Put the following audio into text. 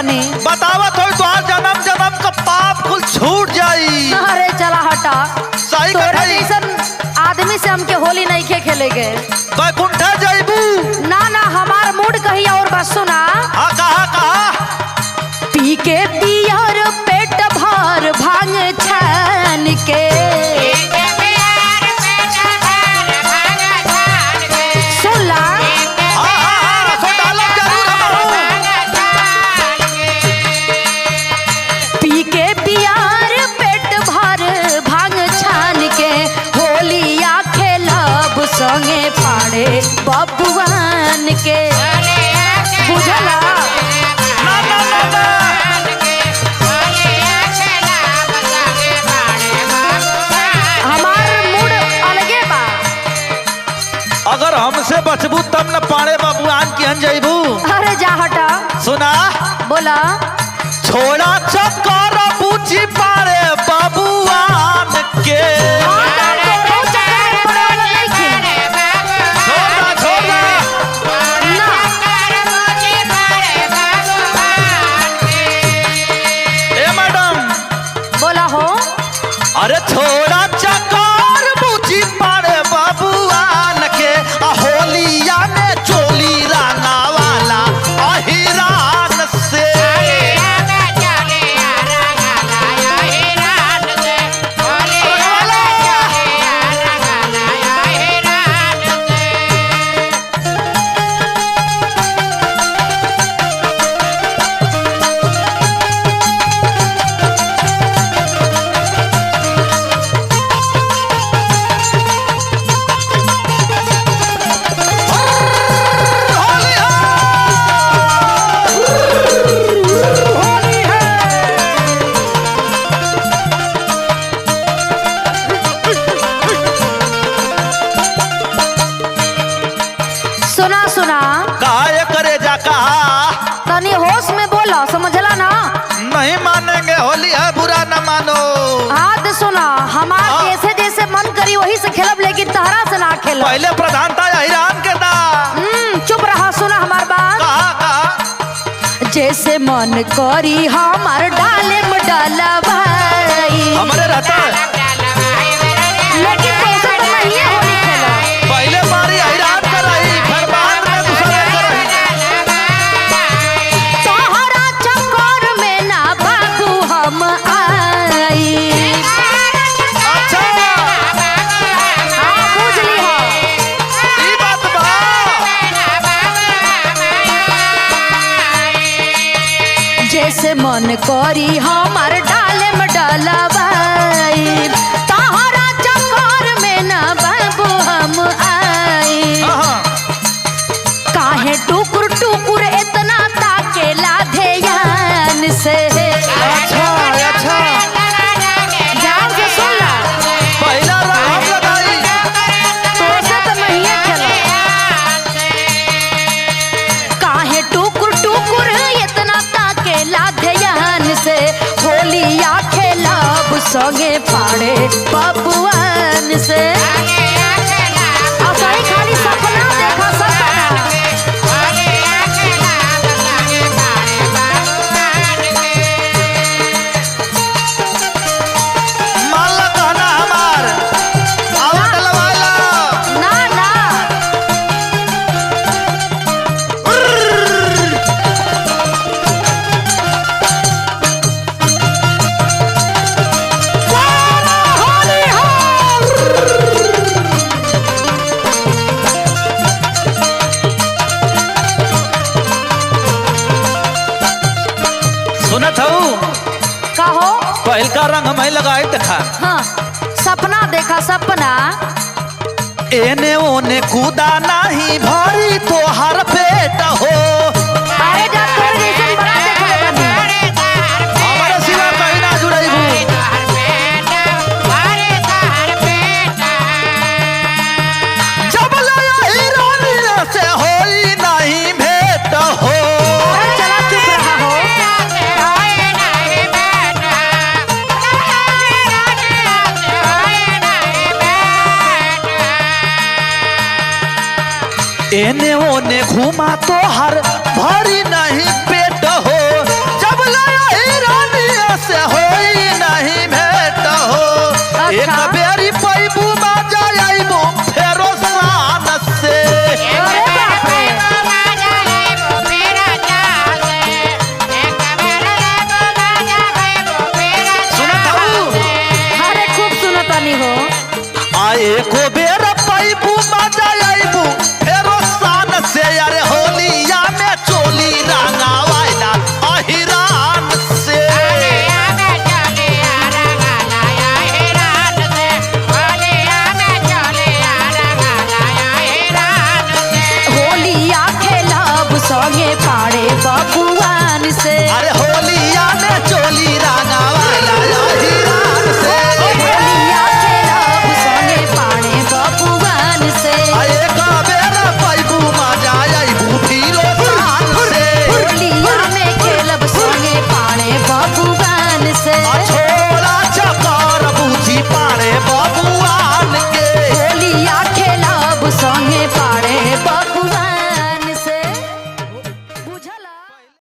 बानी। बतावत हो तो आज जन्म जन्म का पाप कुल छूट जाई। अरे चला हटा, सही तोरे कथई। जैसन आदमी से हमके होली नहीं खेलेगे। बैकुंठा जाइबू। ना ना, हमार मूड कहीं और बस सुना। हाँ कहा कहा। पी के पियर पेट भर भांग छान के, सुन ला। हाँ सो डालब जरूर हम। पी के पियर पेट भर भांग छान के, होलिया खेलब संगे पाड़े बबुआन के, बुझला। ना ना ना ना। हमार मूड अलगे बा। अगर हमसे बचबू तब न पाड़े बबुआन की हन जाइबू। अरे जा हटा। सुना बोला। छोड़ा चक्कर पूछी पाड़े बबुआन के। छोड़ा छोड़ा। ए मैडम। बोला हो। अरे छोड़ा चक्कर पूछी पाड़े बबुआन के। होलिया में चोली राना वाला अहिरान से। सुना सुना, कहा ये करे जा कहा। तनी होश में बोला, समझला ना। नहीं मानेंगे, होली है, बुरा न मानो। हाथ सुना, हमार हाँ। जैसे जैसे मन करी वही से खेलब, लेकिन तहरा से ना खेलब। पहले प्रधानता अहिरान के दा। चुप रहा, सुना हमार बात। कहा कहा। जैसे मन करी हमार डाले में डाला भाई, हमारे रहता है। लेकिन कैसे तो नहीं है होली खेला। पहले बारी अहिरान कर रही, फिर बाद में दूसरा कर रही। तोहरा चक्कर में ना बाबू हम आई। अच्छा हाँ, बुझ ली हो। ई बात बा। जैसे मन करी हमार डाले में डाला भाई, तोहरा चक्कर में ना बाबू हम आई। हाँ। काहे टुकुर टुकुर इतना ताकेला ध्यान से। अच्छा अच्छा। ध्यान से सुन ला। पहला रंग हम लगाई। तो से तो नहीं है खेला। काहे टुकुर टुकुर इतना ताकेला ध्यान से, होलिया खेलब संगे पाड़े बबुआन से। असही खाली सपना देखा, सपना। मान ला कहना हमार। आवा डलवाला। ना ना, सुनत हूँ। कहो। पहल का रंग हमें लगाई देखा। हाँ, सपना देखा, सपना। एने ओने कूदा नहीं भरी तो हर पेट हो। अरे जा, तोरे जैसन बड़ा देखले बानी। हमारे सिवा कहीं ना जुड़ेबू। जब लगा हिरोनिया से होई नहीं भेंट हो। अरे चला, चुप रहा हो। एने ओने घूमा तो हर भरी नहीं पेट हो। संगे पाड़े बबुआन से। अरे होली